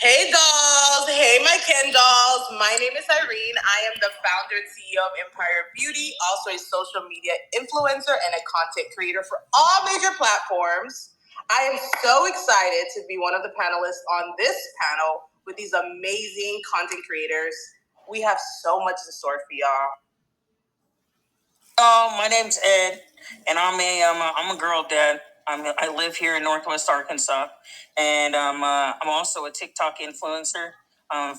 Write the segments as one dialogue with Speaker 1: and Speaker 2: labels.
Speaker 1: Hey dolls, hey my Ken dolls. My name is Irene. I am the founder and CEO of Empire Beauty, also a social media influencer and a content creator for all major platforms. I am so excited to be one of the panelists on this panel with these amazing content creators. We have so much in store for y'all.
Speaker 2: My name's Ed, and I'm a girl dad. I live here in Northwest Arkansas, and I'm also a TikTok influencer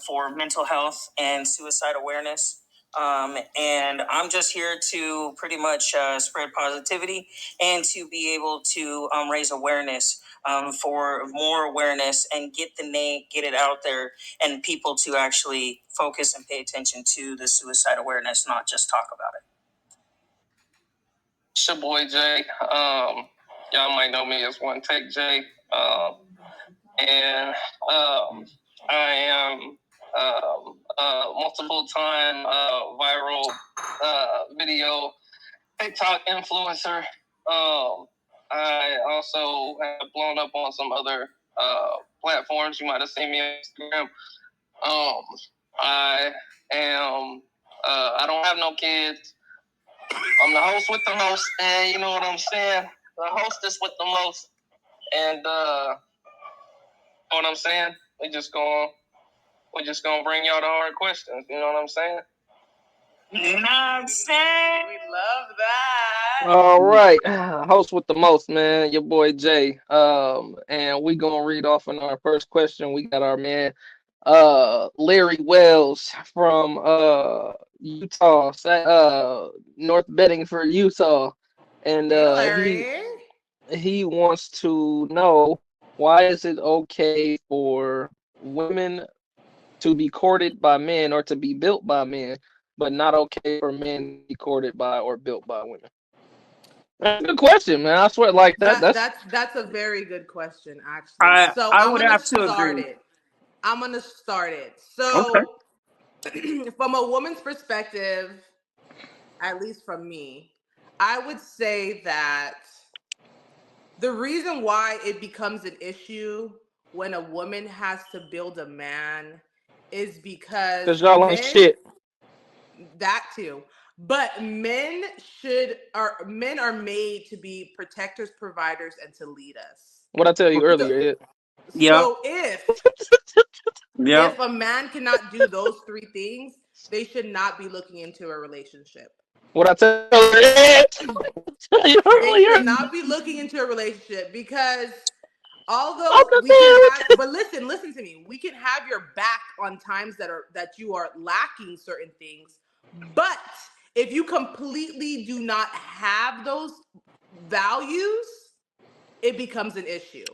Speaker 2: for mental health and suicide awareness. And I'm just here to pretty much spread positivity and to be able to raise awareness for more awareness and get the name, get it out there, and people to actually focus and pay attention to the suicide awareness, not just talk about it.
Speaker 3: It's your boy Jay. Y'all might know me as One Take Jay. And I am multiple time viral video TikTok influencer. I also have blown up on some other platforms. You might have seen me on Instagram. I am. I don't have no kids. I'm the host with the most, and you know what I'm saying? The hostess with the most. And know what I'm saying? We're just gonna bring y'all the hard questions. You know what I'm saying?
Speaker 2: You know what I'm saying?
Speaker 1: We love that.
Speaker 4: All right, host with the most, man, your boy Jay. And we gonna read off on our first question. We got our man, Larry Wells from Utah, North Bedingford, Utah, and he wants to know, why is it okay for women to be courted by men or to be built by men, but not okay for men to be courted by or built by women? That's a good question, man. I swear, like
Speaker 1: that's a very good question, actually.
Speaker 2: I would have to agree.
Speaker 1: I'm gonna start it. So, from a woman's perspective, at least from me, I would say that the reason why it becomes an issue when a woman has to build a man is because
Speaker 4: y'all ain't shit.
Speaker 1: That too. But men are made to be protectors, providers, and to lead us.
Speaker 4: What I tell you earlier.
Speaker 1: So if a man cannot do those three things, they should not be looking into a relationship.
Speaker 4: What I tell you earlier.
Speaker 1: They should not be looking into a relationship, because although we can have, but listen to me. We can have your back on times that you are lacking certain things, but if you completely do not have those values, it becomes an issue.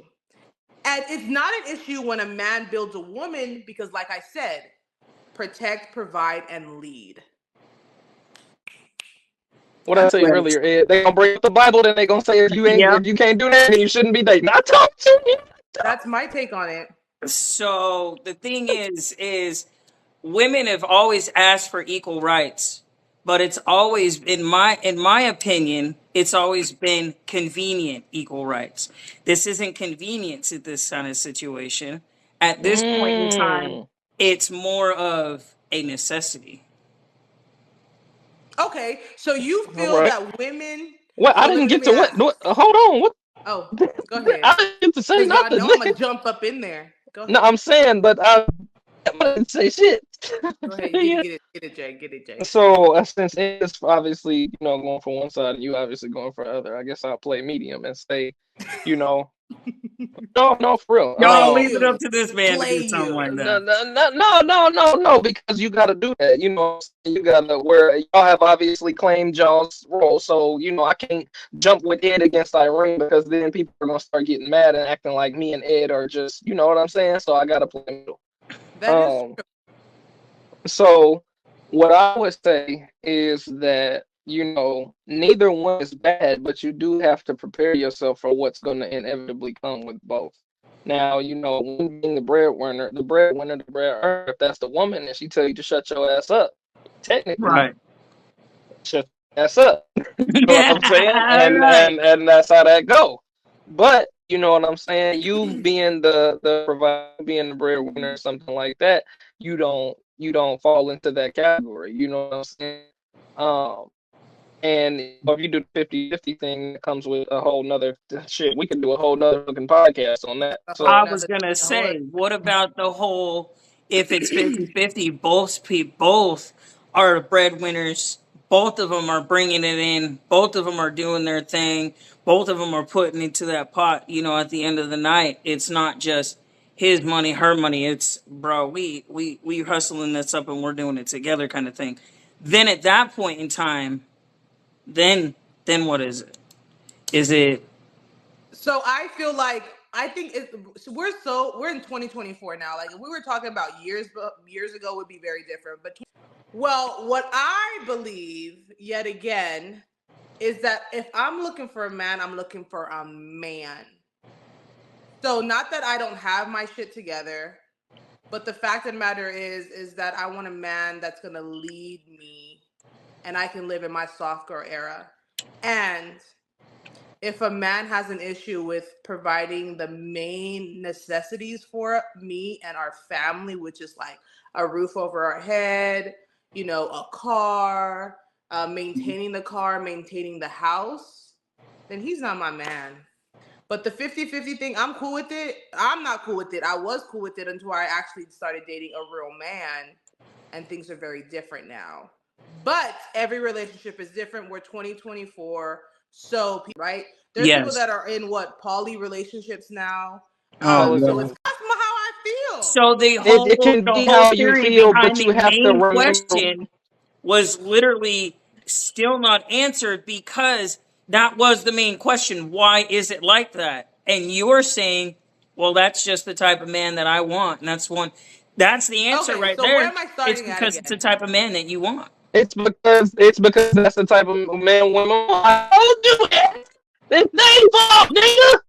Speaker 1: And it's not an issue when a man builds a woman, because like I said, protect, provide, and lead.
Speaker 4: What I tell you earlier, Ed, they gonna bring up the Bible, then they gonna say if you can't do that, then you shouldn't be dating. I told you.
Speaker 1: That's my take on it.
Speaker 2: So the thing is women have always asked for equal rights, but it's always, in my opinion, it's always been convenient equal rights. This isn't convenient to this kind of situation. At this point in time, it's more of a necessity.
Speaker 1: Okay, so you feel that women...
Speaker 4: What? I didn't get to what? Hold on. What?
Speaker 1: Oh, go ahead.
Speaker 4: I didn't get to say nothing.
Speaker 1: I know I'm going to jump up in there. Go ahead.
Speaker 4: No, I'm saying, but I didn't say shit.
Speaker 1: Go ahead. Get it, Jay.
Speaker 4: So, since it's obviously, going for one side and you obviously going for the other, I guess I'll play medium and say, no, for real.
Speaker 2: Y'all leave it up to this man to do something like
Speaker 4: that. No, because you got to do that. You got to, where y'all have obviously claimed y'all's role. So, I can't jump with Ed against Irene, because then people are going to start getting mad and acting like me and Ed are just, you know what I'm saying? So I got to play middle.
Speaker 1: That is true.
Speaker 4: So what I would say is that, neither one is bad, but you do have to prepare yourself for what's going to inevitably come with both. Now, one being the breadwinner, the bread earner, if that's the woman and she tell you to shut your ass up, technically,
Speaker 2: right,
Speaker 4: shut your ass up. You know what I'm saying? And that's how that go. But You know what I'm saying? You being the provider, being the breadwinner or something like that, you don't fall into that category. You know what I'm saying? Um, and if you do the 50-50 thing, it comes with a whole nother shit. We could do a whole nother fucking podcast on that.
Speaker 1: A whole
Speaker 3: I
Speaker 4: So
Speaker 3: was
Speaker 1: nother
Speaker 3: gonna
Speaker 1: a whole
Speaker 3: say, what about the whole if it's 50-50, both are breadwinners, both of them are bringing it in, both of them are doing their thing, both of them are putting into that pot, at the end of the night, it's not just his money, her money, it's bro, we hustling this up and we're doing it together kind of thing. Then at that point in time, then what is it? Is it
Speaker 1: So I feel like I think we're in 2024 now. Like if we were talking about years ago would be very different. But well, what I believe yet again is that if I'm looking for a man, I'm looking for a man. So not that I don't have my shit together, but the fact of the matter is that I want a man that's gonna lead me, and I can live in my soft girl era. And if a man has an issue with providing the main necessities for me and our family, which is like a roof over our head, a car, maintaining the car, maintaining the house, then he's not my man. But the 50-50 thing, I'm cool with it. I'm not cool with it. I was cool with it until I actually started dating a real man, and things are very different now. But every relationship is different. We're 2024. So, right? There's people
Speaker 3: yes?
Speaker 1: that are in poly relationships now.
Speaker 3: Oh
Speaker 1: So
Speaker 3: yeah.
Speaker 1: it's that's how I feel.
Speaker 3: So
Speaker 4: it can
Speaker 3: the
Speaker 4: be
Speaker 3: whole
Speaker 4: how you
Speaker 3: theory
Speaker 4: feel,
Speaker 3: behind
Speaker 4: but
Speaker 3: the
Speaker 4: you have to
Speaker 3: main
Speaker 4: remember.
Speaker 3: question was literally still not answered because that was the main question. Why is it like that? And you're saying, well, that's just the type of man that I want. And that's the answer
Speaker 1: Okay,
Speaker 3: right
Speaker 1: so where
Speaker 3: there.
Speaker 1: am I
Speaker 3: It's
Speaker 1: starting at
Speaker 3: because it's the
Speaker 1: again?
Speaker 3: type of man that you want.
Speaker 4: It's because that's the type of man women want. I told you that. It's their fault, nigga.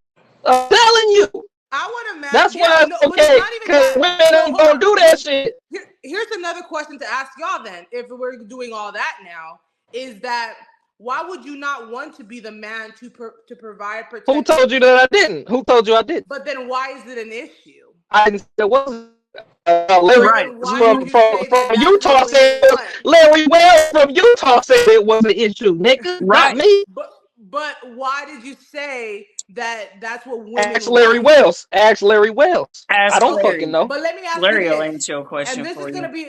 Speaker 4: I'm telling you.
Speaker 1: I want a man.
Speaker 4: That's
Speaker 1: Yeah,
Speaker 4: why it's
Speaker 1: no, but it's
Speaker 4: okay.
Speaker 1: not even
Speaker 4: Cause
Speaker 1: that.
Speaker 4: women
Speaker 1: So
Speaker 4: ain't
Speaker 1: hold
Speaker 4: gonna do
Speaker 1: on.
Speaker 4: that shit.
Speaker 1: Here's another question to ask y'all then. If we're doing all that now, is that why would you not want to be the man to provide,
Speaker 4: Who
Speaker 1: protect, and
Speaker 4: told you that I didn't? Who told you I did?
Speaker 1: but then why is it an issue?
Speaker 4: I didn't say it wasn't. Larry
Speaker 1: But
Speaker 3: Right.
Speaker 1: then why
Speaker 3: You
Speaker 1: would
Speaker 4: from
Speaker 1: you
Speaker 4: from
Speaker 1: say
Speaker 4: from
Speaker 1: that that's
Speaker 4: Utah
Speaker 1: what
Speaker 4: said
Speaker 1: women want?
Speaker 4: Larry Wells from Utah said it was an issue, nigga, not
Speaker 3: right.
Speaker 4: me.
Speaker 1: But why did you say that that's what
Speaker 4: Ask
Speaker 1: women
Speaker 4: Larry
Speaker 1: want?
Speaker 4: Wells. Ask Larry Wells. I
Speaker 3: Ask
Speaker 4: don't fucking
Speaker 3: Larry.
Speaker 4: know.
Speaker 1: But let me ask you
Speaker 3: Larry will
Speaker 1: this,
Speaker 3: answer your
Speaker 1: and
Speaker 3: question
Speaker 1: this
Speaker 3: for
Speaker 1: is
Speaker 3: you.
Speaker 1: gonna be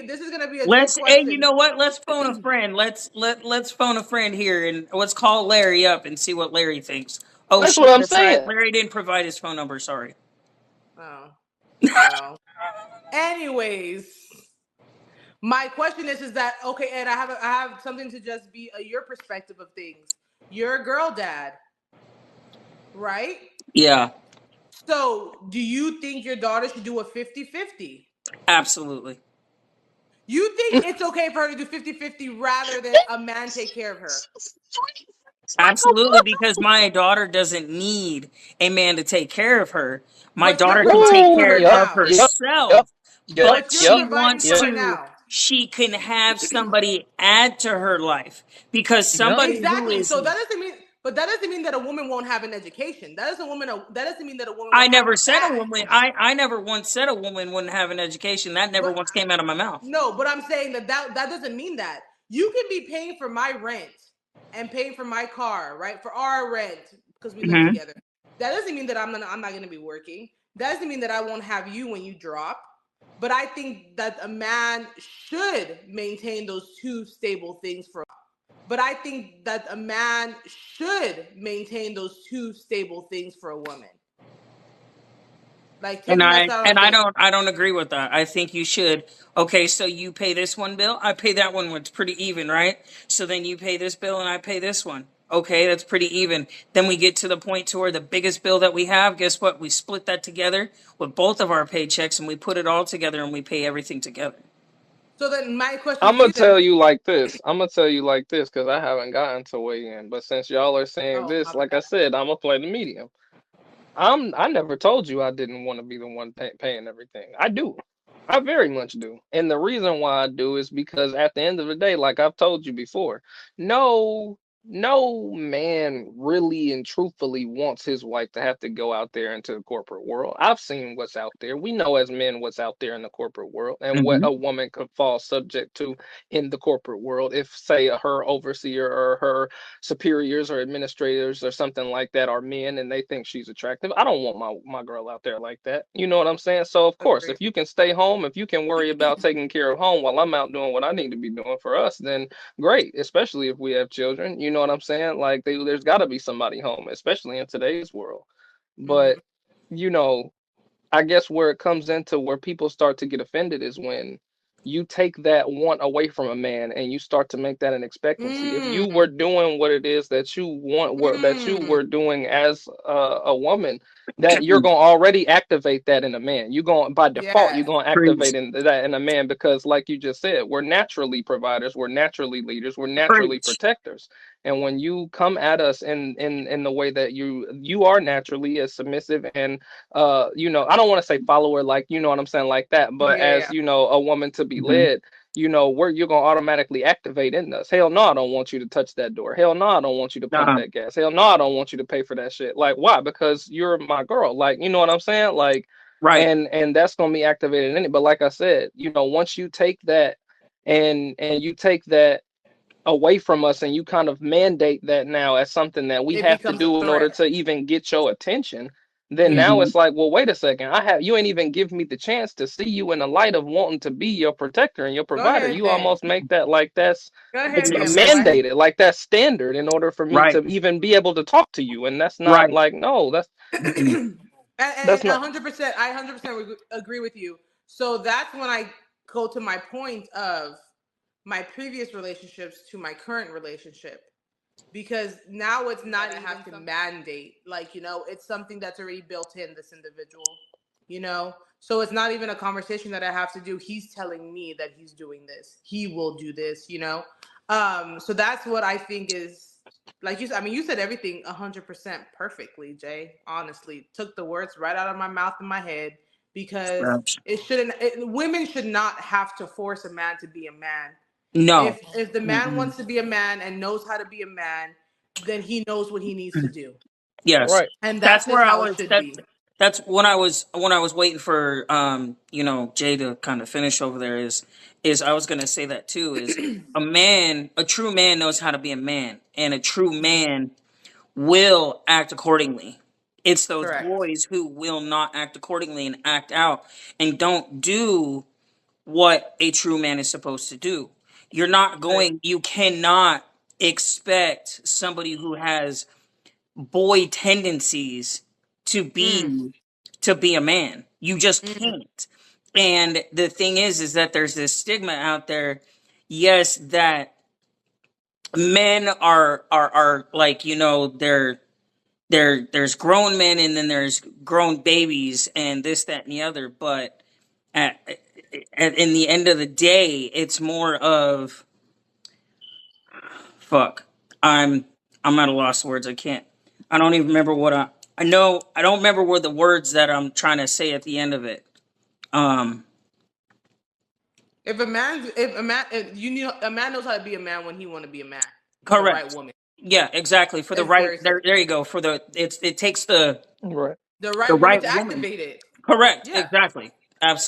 Speaker 1: a trick
Speaker 3: Hey, you
Speaker 1: question.
Speaker 3: know what? Let's phone a friend. Let's phone a friend here and let's call Larry up and see what Larry thinks. Oh
Speaker 4: That's what
Speaker 3: shit,
Speaker 4: I'm
Speaker 3: that's right.
Speaker 4: saying.
Speaker 3: Larry didn't provide his phone number. Sorry.
Speaker 1: Oh, well. Anyways, my question is that okay? And I have something to just be your perspective of things. You're a girl dad, right?
Speaker 3: Yeah,
Speaker 1: So, do you think your daughter should do a 50-50?
Speaker 3: absolutely.
Speaker 1: You think it's okay for her to do 50-50 rather than a man take care of her?
Speaker 3: Absolutely, because my daughter doesn't need a man to take care of her. My
Speaker 1: But you're
Speaker 3: daughter can take
Speaker 1: providing for
Speaker 4: Ooh,
Speaker 1: her
Speaker 3: care
Speaker 4: yep,
Speaker 3: of
Speaker 1: now.
Speaker 4: yep, yep,
Speaker 3: herself,
Speaker 4: yep,
Speaker 3: but
Speaker 1: But you're
Speaker 4: yep,
Speaker 3: she
Speaker 1: providing
Speaker 3: wants
Speaker 1: for
Speaker 4: yep,
Speaker 1: her
Speaker 3: to,
Speaker 1: now.
Speaker 3: she can have somebody add to her life because
Speaker 4: yep.
Speaker 3: somebody who
Speaker 1: Exactly.
Speaker 3: is,
Speaker 1: So that doesn't mean that a woman won't have an education. That doesn't mean that a woman
Speaker 3: I
Speaker 1: won't have
Speaker 3: never
Speaker 1: her
Speaker 3: said a
Speaker 1: back.
Speaker 3: woman, I never once said a woman wouldn't have an education. That never
Speaker 1: But
Speaker 3: once came out of my mouth.
Speaker 1: no, but I'm saying that doesn't mean that. You can be paying for my rent and paying for my car, right? For our rent because we live
Speaker 3: Hmm.
Speaker 1: together. That doesn't mean that I'm not going to be working. That doesn't mean that I won't have you when you drop. But I think that a man should maintain those two stable things for. But I think that a man should maintain those two stable things for a woman. Like
Speaker 3: And
Speaker 1: taking us out on dates.
Speaker 3: I don't agree with that. I think you should. Okay, so you pay this one bill, I pay that one. It's pretty even, right? So then you pay this bill and I pay this one. Okay, that's pretty even. Then we get to the point to where the biggest bill that we have, guess what? We split that together with both of our paychecks and we put it all together and we pay everything together.
Speaker 1: So then my question
Speaker 4: I'm
Speaker 1: to you
Speaker 4: gonna
Speaker 1: then.
Speaker 4: tell you like this. I'm gonna tell you like this because I haven't gotten to weigh in. But since y'all are saying
Speaker 1: Oh,
Speaker 4: this,
Speaker 1: my
Speaker 4: like I
Speaker 1: bad.
Speaker 4: said, I'm gonna play the medium. I never told you I didn't want to be the one paying everything. I do. I very much do. And the reason why I do is because at the end of the day, like I've told you before, no no man really and truthfully wants his wife to have to go out there into the corporate world. I've seen what's out there. We know as men what's out there in the corporate world and what
Speaker 2: Mm-hmm.
Speaker 4: a woman could fall subject to in the corporate world if, say, her overseer or her superiors or administrators or something like that are men and they think she's attractive. I don't want my girl out there like that. You know what I'm saying? So, of course,
Speaker 1: Agree.
Speaker 4: if you can stay home, if you can worry about taking care of home while I'm out doing what I need to be doing for us, then great, especially if we have children. You know what I'm saying? Like there's got to be somebody home, especially in today's world.
Speaker 1: Hmm.
Speaker 4: But you know, I guess where it comes into where people start to get offended is when you take that want away from a man and you start to make that an expectancy. If you
Speaker 1: Mm.
Speaker 4: were doing what it is that you want, that you
Speaker 1: Mm.
Speaker 4: were doing as a woman, that you're going to already activate that in a man. You're going by default, you're
Speaker 1: Yes.
Speaker 4: going to
Speaker 2: Preach.
Speaker 4: activate that in a man because, like you just said, we're naturally providers, we're naturally leaders, we're naturally
Speaker 2: Preach.
Speaker 4: protectors. And when you come at us in the way that you are naturally as submissive and I don't want to say follower, like, you know what I'm saying, like that, but
Speaker 1: Yeah,
Speaker 4: as,
Speaker 1: yeah.
Speaker 4: a woman to be
Speaker 2: Mm-hmm.
Speaker 4: led, where you're going to automatically activate in us. Hell no, I don't want you to touch that door. Hell no, I don't want you to pump
Speaker 2: Uh-huh.
Speaker 4: that gas. Hell no, I don't want you to pay for that shit. Like, why? Because you're my girl. Like, you know what I'm saying? Like,
Speaker 2: Right.
Speaker 4: and that's going to be activated in it. But like I said, once you take that and you take that away from us and you kind of mandate that now as something that we
Speaker 1: It
Speaker 4: have to
Speaker 1: becomes a
Speaker 4: do in order
Speaker 1: threat.
Speaker 4: to even get your attention, then
Speaker 1: Yeah.
Speaker 4: now
Speaker 2: Mm-hmm.
Speaker 4: it's like, well, wait a second, you ain't even give me the chance to see you in the light of wanting to be your protector and your
Speaker 1: Go
Speaker 4: provider.
Speaker 1: ahead
Speaker 4: You
Speaker 1: then.
Speaker 4: almost make that like that's
Speaker 1: Go
Speaker 2: It's,
Speaker 1: ahead then,
Speaker 2: it's
Speaker 1: boy.
Speaker 4: mandated, like that's standard in order for me
Speaker 2: right.
Speaker 4: to even be able to talk to you. And that's not
Speaker 2: Right.
Speaker 4: like, no,
Speaker 2: Mm-mm.
Speaker 4: that's
Speaker 1: And
Speaker 4: not
Speaker 1: 100%, I 100% agree with you. So that's when I go to my point of my previous relationships to my current relationship. Because now it's not even have to mandate, like, it's something that's already built in this individual. So it's not even a conversation that I have to do. He's telling me that he's doing this, he will do this. So that's what I think is, like you said. I mean, you said everything 100% perfectly, Jay. Honestly, took the words right out of my mouth and my head, because women should not have to force a man to be a man.
Speaker 2: No.
Speaker 1: If the man
Speaker 2: Mm-mm.
Speaker 1: wants to be a man and knows how to be a man, then he knows what he needs to do.
Speaker 2: Yes.
Speaker 4: right.
Speaker 1: And that's
Speaker 2: That's where
Speaker 1: just
Speaker 2: I
Speaker 1: how it
Speaker 2: was.
Speaker 1: should be.
Speaker 2: That's when I was waiting for Jay to kind of finish over there is I was gonna say that too is a true man knows how to be a man, and a true man will act accordingly. It's those
Speaker 1: Correct.
Speaker 2: boys who will not act accordingly and act out and don't do what a true man is supposed to do. You cannot expect somebody who has boy tendencies to
Speaker 1: Mm,
Speaker 2: be a man. You just
Speaker 1: mm,
Speaker 2: can't. And the thing is that there's this stigma out there, yes, that men are like, there's grown men and then there's grown babies and this, that, and the other. But at, in the end of the day, it's more of fuck. I'm at a loss of words. I don't even remember what I know. I don't remember what the words that I'm trying to say at the end of it. Um,
Speaker 1: a man knows how to be a man when he want to be a man for the right
Speaker 2: correct.
Speaker 1: woman.
Speaker 2: Yeah, exactly. For the
Speaker 1: It's
Speaker 2: right
Speaker 1: very
Speaker 2: there,
Speaker 1: simple.
Speaker 2: there you go. It takes the
Speaker 4: Right.
Speaker 1: The
Speaker 2: the
Speaker 1: right woman
Speaker 2: right
Speaker 1: to
Speaker 2: woman.
Speaker 1: activate it.
Speaker 2: Correct.
Speaker 1: Yeah.
Speaker 2: Exactly.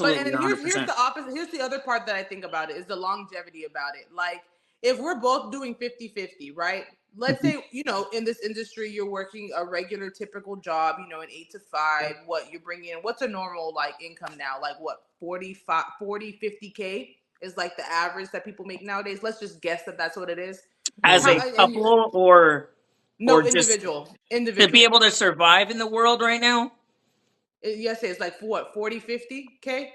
Speaker 1: But
Speaker 2: Absolutely.
Speaker 1: and here's
Speaker 2: 100%.
Speaker 1: the opposite. Here's the other part that I think about it is the longevity about it. Like, if we're both doing 50-50, right? Let's
Speaker 2: Mhm.
Speaker 1: say, in this industry you're working a regular typical job, an 8 to 5, what you bring in, what's a normal like income now? Like what, 45, 40, 50K is like the average that people make nowadays. Let's just guess that that's what it is.
Speaker 2: As
Speaker 4: Mhm.
Speaker 2: a couple, or
Speaker 1: No,
Speaker 2: just
Speaker 1: individual.
Speaker 2: to be
Speaker 1: Individual.
Speaker 2: able to survive in the world right now.
Speaker 1: Yes, it's like what, 40, 50K?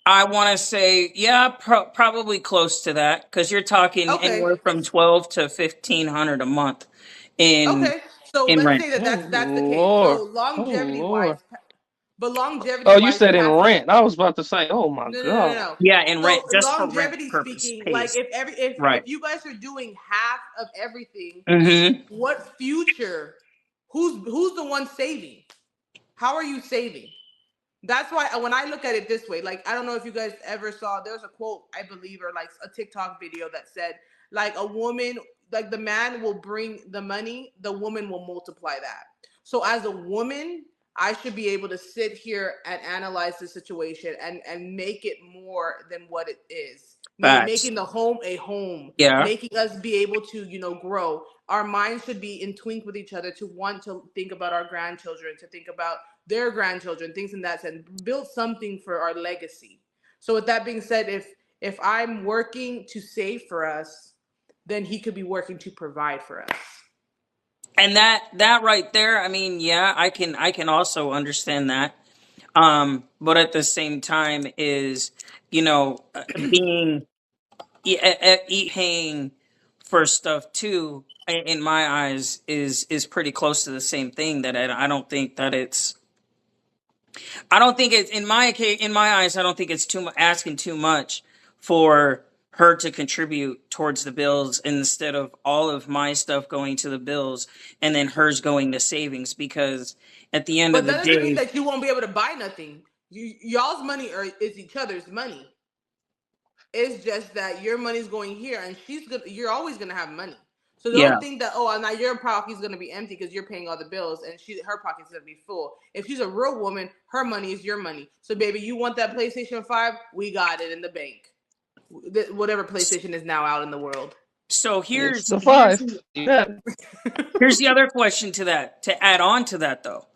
Speaker 2: I want to say, yeah, probably close to that because you're talking
Speaker 1: Okay.
Speaker 2: anywhere from 12 to 1,500 a month in
Speaker 1: Okay. So
Speaker 2: in
Speaker 1: let's
Speaker 2: rent.
Speaker 1: say that
Speaker 4: Oh
Speaker 1: that's the case.
Speaker 4: Lord.
Speaker 1: So
Speaker 4: Oh
Speaker 1: longevity wise,
Speaker 4: Lord.
Speaker 1: but longevity
Speaker 4: Oh, you
Speaker 1: wise,
Speaker 4: said in
Speaker 1: passive.
Speaker 4: rent. I was about to say, oh my
Speaker 1: No, no, no, no,
Speaker 4: God.
Speaker 1: no.
Speaker 2: Yeah, in
Speaker 1: So
Speaker 2: rent, just for rent
Speaker 1: longevity
Speaker 2: purpose
Speaker 1: speaking, like
Speaker 2: pays.
Speaker 1: if
Speaker 2: Right.
Speaker 1: you guys are doing half of everything,
Speaker 2: Mm-hmm.
Speaker 1: what future? Who's the one saving? How are you saving? That's why when I look at it this way, like I don't know if you guys ever saw, there's a quote I believe, or like a TikTok video that said, like a woman, like the man will bring the money, the woman will multiply that. So as a woman, I should be able to sit here and analyze the situation and make it more than what it is. Meaning
Speaker 2: Facts.
Speaker 1: making the home a home,
Speaker 2: Yeah.
Speaker 1: making us be able to, grow. Our minds should be in twink with each other to want to think about our grandchildren, to think about their grandchildren, things in that sense. Build something for our legacy. So with that being said, if I'm working to save for us, then he could be working to provide for us.
Speaker 2: And that right there, I mean, yeah, I can also understand that. But at the same time is, being paying for stuff too, in my eyes, is pretty close to the same thing. That I don't think that it's. I don't think it's in my eyes. I don't think it's asking too much for her to contribute towards the bills instead of all of my stuff going to the bills and then hers going to savings. Because at the end
Speaker 1: But
Speaker 2: of the
Speaker 1: that doesn't mean
Speaker 2: day,
Speaker 1: that you won't be able to buy nothing. Y'all's money is each other's money. It's just that your money's going here, and you're always gonna have money. So
Speaker 2: yeah,
Speaker 1: don't think that, oh, now your pocket's gonna be empty because you're paying all the bills, and her pocket's gonna be full. If she's a real woman, her money is your money. So baby, you want that PlayStation 5? We got it in the bank. Whatever PlayStation is now out in the world.
Speaker 2: so
Speaker 4: It's the 5. Yeah.
Speaker 2: here's the other question to that, to add on to that though,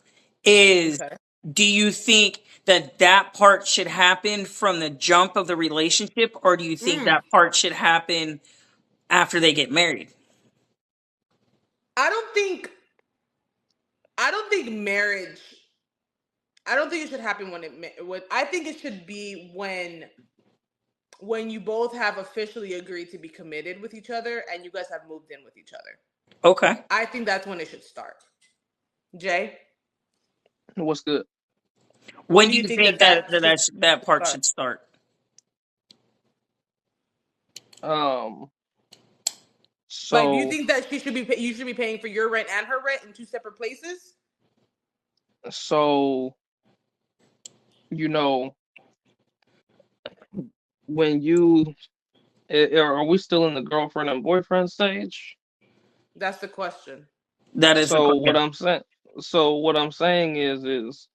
Speaker 2: is
Speaker 1: Okay.
Speaker 2: do you think that part should happen from the jump of the relationship, or do you think that part should happen after they get married?
Speaker 1: I don't think marriage. I don't think it should happen I think it should be when you both have officially agreed to be committed with each other and you guys have moved in with each other.
Speaker 2: Okay.
Speaker 1: I think that's when it should start. Jay,
Speaker 4: What's good?
Speaker 2: When do you think that part
Speaker 1: start?
Speaker 2: should start?
Speaker 4: So
Speaker 1: Like, do you think that you should be paying for your rent and her rent in two separate places?
Speaker 4: so when are we still in the girlfriend and boyfriend stage?
Speaker 1: That's the question.
Speaker 2: That is
Speaker 4: So what I'm saying, is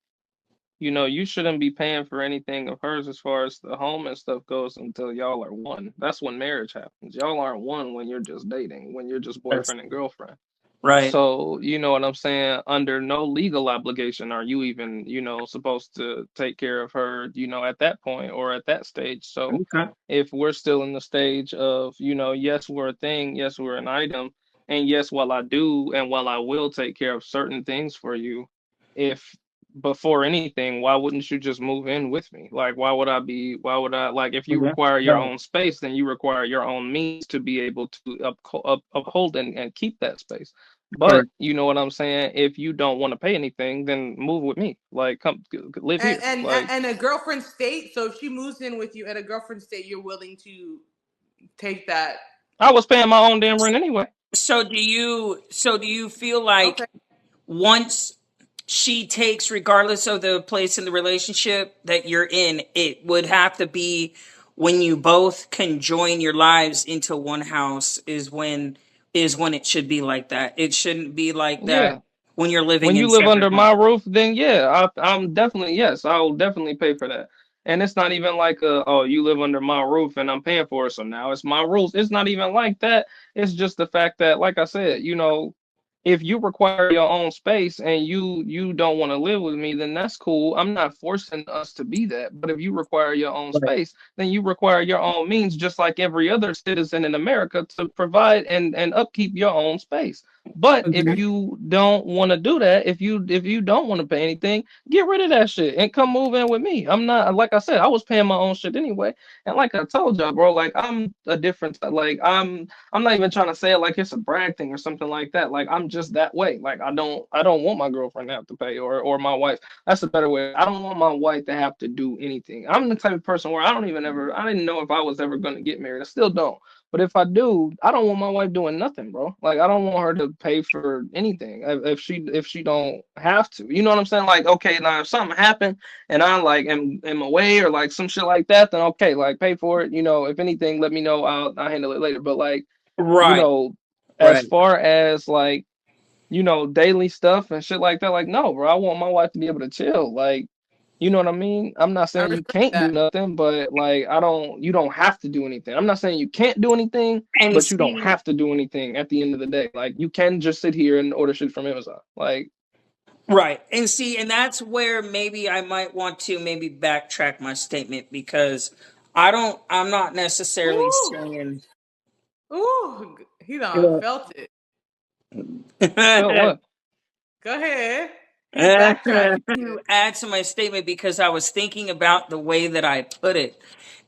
Speaker 4: you shouldn't be paying for anything of hers as far as the home and stuff goes until y'all are one. That's when marriage happens. Y'all aren't one when you're just dating, when you're just boyfriend and girlfriend.
Speaker 2: right.
Speaker 4: So, you know what I'm saying? Under no legal obligation are you even, supposed to take care of her, at that point or at that stage. So,
Speaker 2: Okay.
Speaker 4: if we're still in the stage of, yes, we're a thing, yes, we're an item, and yes, while I do and while I will take care of certain things for you, if before anything, why wouldn't you just move in with me? Like, like, if you
Speaker 2: Yeah.
Speaker 4: require your
Speaker 2: Right.
Speaker 4: own space, then you require your own means to be able to uphold and keep that space. But
Speaker 2: Correct.
Speaker 4: you know what I'm saying? If you don't want to pay anything, then move with me. Like, come live here. Like,
Speaker 1: And a girlfriend state. So if she moves in with you at a girlfriend state, you're willing to take that.
Speaker 4: I was paying my own damn rent anyway.
Speaker 2: So do you feel like
Speaker 1: Okay.
Speaker 2: once she takes, regardless of the place in the relationship that you're in, it would have to be when you both can join your lives into one house is when it should be like that. It shouldn't be like that
Speaker 4: Yeah.
Speaker 2: when you're living
Speaker 4: When
Speaker 2: in
Speaker 4: you live
Speaker 2: separate
Speaker 4: under
Speaker 2: homes.
Speaker 4: my roof, then yeah, I'm definitely, yes, I'll definitely pay for that. And it's not even like, oh, you live under my roof and I'm paying for it, so now it's my rules. It's not even like that. It's just the fact that, like I said, if you require your own space and you don't want to live with me, then that's cool. I'm not forcing us to be that. But if you require your own
Speaker 2: Right.
Speaker 4: space, then you require your own means, just like every other citizen in America, to provide and upkeep your own space. But if
Speaker 2: Okay.
Speaker 4: you don't want to do that, if you don't want to pay anything, get rid of that shit and come move in with me. I'm not, like I said, I was paying my own shit anyway. And like I told y'all, bro, like I'm a different, like I'm not even trying to say it like it's a brag thing or something like that. Like I'm just that way. Like I don't want my girlfriend to have to pay, or my wife. That's a better way. I don't want my wife to have to do anything. I'm the type of person where I didn't know if I was ever going to get married. I still don't. But if I do, I don't want my wife doing nothing, bro. Like I don't want her to pay for anything if she don't have to. You know what I'm saying? Like, okay, now if something happened and I like am away or like some shit like that, then okay, like pay for it. You know, if anything, let me know. I'll handle it later. But like, you
Speaker 2: Right,
Speaker 4: know, as
Speaker 2: right.
Speaker 4: far as like, you know, daily stuff and shit like that, like no, bro. I want my wife to be able to chill. Like, you know what I mean? I'm not
Speaker 1: I
Speaker 4: saying you
Speaker 1: respect
Speaker 4: can't do
Speaker 1: that.
Speaker 4: nothing, but like you don't have to do anything. I'm not saying you can't do anything,
Speaker 2: And
Speaker 4: but you don't
Speaker 2: see,
Speaker 4: have to do anything at the end of the day. Like you can just sit here and order shit from Amazon. Like,
Speaker 2: right. And see, and that's where maybe I might want to maybe backtrack my statement because I'm not necessarily
Speaker 1: Ooh,
Speaker 2: saying.
Speaker 1: ooh, he done felt it.
Speaker 4: felt what?
Speaker 1: Go ahead. He's
Speaker 2: To
Speaker 1: backtracking.
Speaker 2: add to my statement because I was thinking about the way that I put it.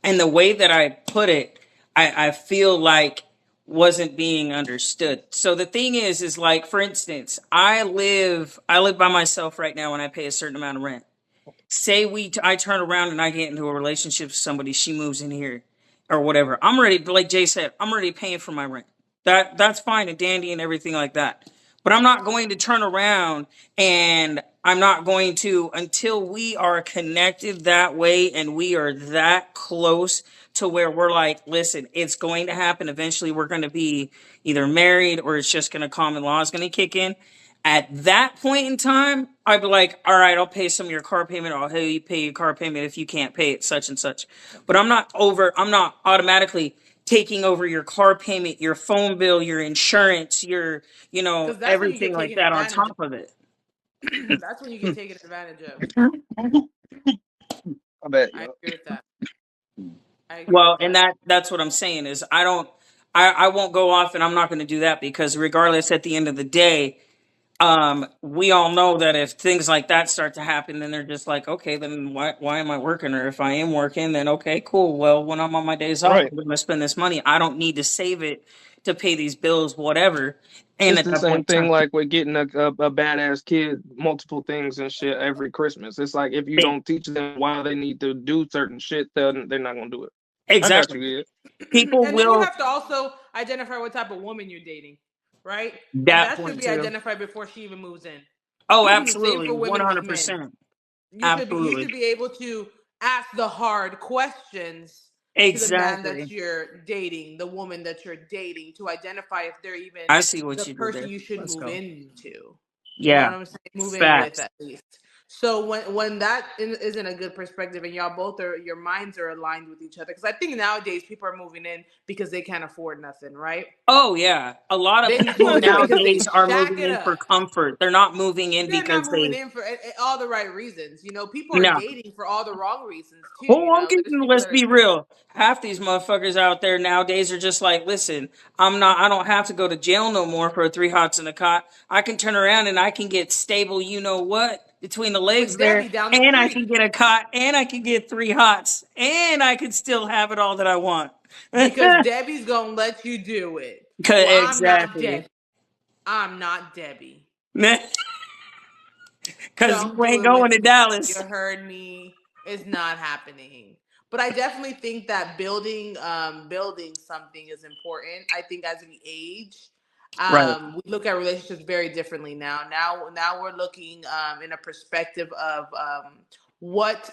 Speaker 2: And the way that I put it, I feel like wasn't being understood. So the thing is like, for instance, I live by myself right now and I pay a certain amount of rent. Say I turn around and I get into a relationship with somebody, she moves in here or whatever. I'm ready, like Jay said, I'm already paying for my rent. That's fine and dandy and everything like that. But I'm not going to turn around and I'm not going to until we are connected that way and we are that close to where we're like, listen, it's going to happen. Eventually we're going to be either married or it's just going to common law is going to kick in. At that point in time, I'd be like, all right, I'll pay some of your car payment. I'll help you pay your car payment if you can't pay it, such and such. But I'm not automatically taking over your car payment, your phone bill, your insurance, your,
Speaker 1: Because that's when you
Speaker 2: everything
Speaker 1: get
Speaker 2: like
Speaker 1: taken
Speaker 2: that on
Speaker 1: advantage
Speaker 2: top of it.
Speaker 1: of. That's when you get taken advantage of.
Speaker 4: I bet,
Speaker 1: I
Speaker 4: yo.
Speaker 1: agree with that. I agree
Speaker 2: Well,
Speaker 1: with
Speaker 2: and
Speaker 1: that.
Speaker 2: that's what I'm saying is I won't go off and I'm not going to do that because regardless at the end of the day, we all know that if things like that start to happen, then they're just like, okay, then why am I working? Or if I am working, then okay, cool. Well, when I'm on my days off,
Speaker 4: Right.
Speaker 2: I'm going to spend this money. I don't need to save it to pay these bills, whatever. And
Speaker 4: It's
Speaker 2: at
Speaker 4: the
Speaker 2: that
Speaker 4: same
Speaker 2: point in
Speaker 4: thing
Speaker 2: time,
Speaker 4: like with getting a badass kid multiple things and shit every Christmas. It's like if you don't teach them why they need to do certain shit, then they're not gonna do it. I got
Speaker 2: exactly.
Speaker 4: you, kid.
Speaker 2: People
Speaker 1: And then you
Speaker 2: will
Speaker 1: have to also identify what type of woman you're dating, right? And
Speaker 2: that
Speaker 1: that should
Speaker 2: point
Speaker 1: be
Speaker 2: too.
Speaker 1: identified before she even moves in.
Speaker 2: Oh,
Speaker 1: Same
Speaker 2: absolutely,
Speaker 1: for women with men.
Speaker 2: 100%,
Speaker 1: You
Speaker 2: absolutely,
Speaker 1: should be able to ask the hard questions to the man that
Speaker 2: exactly.
Speaker 1: you're dating, the woman that you're dating, to identify if they're even
Speaker 2: I see what
Speaker 1: the
Speaker 2: you did
Speaker 1: person
Speaker 2: there.
Speaker 1: you should
Speaker 2: Let's
Speaker 1: move
Speaker 2: go.
Speaker 1: into. You know what
Speaker 2: Yeah,
Speaker 1: I'm saying? Move in with
Speaker 2: facts.
Speaker 1: at least. So when that isn't a good perspective, and y'all both are your minds are aligned with each other, because I think nowadays people are moving in because they can't afford nothing, right?
Speaker 2: Oh yeah, a lot of
Speaker 1: They
Speaker 2: people
Speaker 1: moving in because they
Speaker 2: nowadays are
Speaker 1: shack
Speaker 2: moving
Speaker 1: it
Speaker 2: in for
Speaker 1: up.
Speaker 2: comfort. They're not moving in
Speaker 1: They're not
Speaker 2: because
Speaker 1: moving
Speaker 2: they
Speaker 1: in for all the right reasons. People are
Speaker 2: no.
Speaker 1: dating for all the wrong reasons too.
Speaker 2: Well,
Speaker 1: There's people
Speaker 2: let's
Speaker 1: that are
Speaker 2: be real. Half these motherfuckers out there nowadays are just like, listen, I don't have to go to jail no more for 3 hots and a cot. I can turn around and I can get stable, you know what, between the legs
Speaker 1: with
Speaker 2: there,
Speaker 1: Debbie down the
Speaker 2: and I
Speaker 1: street
Speaker 2: can get a cot, and I can get 3 hots, and I can still have it all that I want.
Speaker 1: because Debbie's gonna let you do it. Well, I'm not
Speaker 2: Exactly.
Speaker 1: Debbie. I'm not Debbie.
Speaker 2: Because
Speaker 1: Don't
Speaker 2: you
Speaker 1: do
Speaker 2: ain't
Speaker 1: it with
Speaker 2: going to
Speaker 1: me. You
Speaker 2: Dallas.
Speaker 1: heard me. It's not happening. But I definitely think that building something is important. I think as we age,
Speaker 2: Right.
Speaker 1: we look at relationships very differently now. Now we're looking in a perspective of what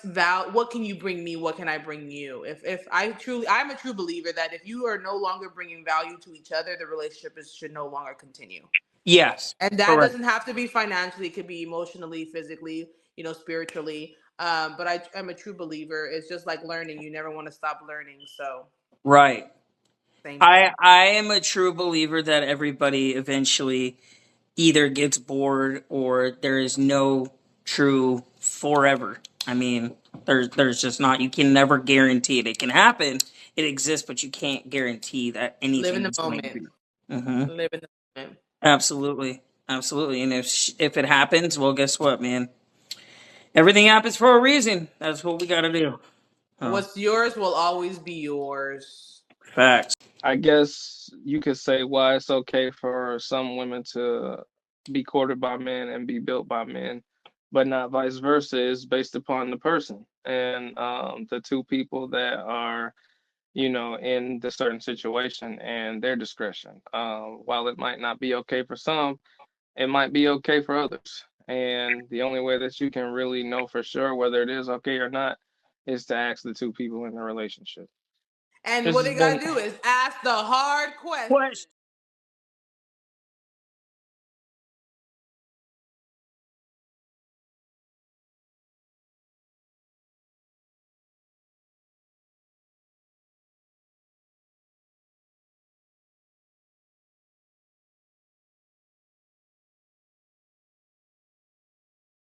Speaker 1: can you bring me? What can I bring you? If I'm a true believer that if you are no longer bringing value to each other, the relationship should no longer continue.
Speaker 2: Yes.
Speaker 1: And that
Speaker 2: Correct.
Speaker 1: doesn't have to be financially; it could be emotionally, physically, spiritually. But I'm a true believer. It's just like learning; you never want to stop learning. So,
Speaker 2: Right.
Speaker 1: same
Speaker 2: I
Speaker 1: thing.
Speaker 2: I am a true believer that everybody eventually either gets bored or there is no true forever. I mean, there's just not. You can never guarantee it. It can happen. It exists, but you can't guarantee that
Speaker 1: Live in
Speaker 2: anything
Speaker 1: the
Speaker 2: is going to
Speaker 1: moment.
Speaker 2: be. Hmm.
Speaker 1: Live in the moment.
Speaker 2: Absolutely, absolutely. And if it happens, well, guess what, man? Everything happens for a reason. That's what we got to do. Oh,
Speaker 1: What's yours will always be yours.
Speaker 2: facts.
Speaker 4: I guess you could say why it's okay for some women to be courted by men and be built by men, but not vice versa is based upon the person and the two people that are in the certain situation and their discretion. While it might not be okay for some, it might be okay for others. And the only way that you can really know for sure whether it is okay or not is to ask the two people in the relationship.
Speaker 1: And
Speaker 4: This
Speaker 1: what
Speaker 4: has
Speaker 1: they gotta
Speaker 4: been
Speaker 1: do is ask the hard question.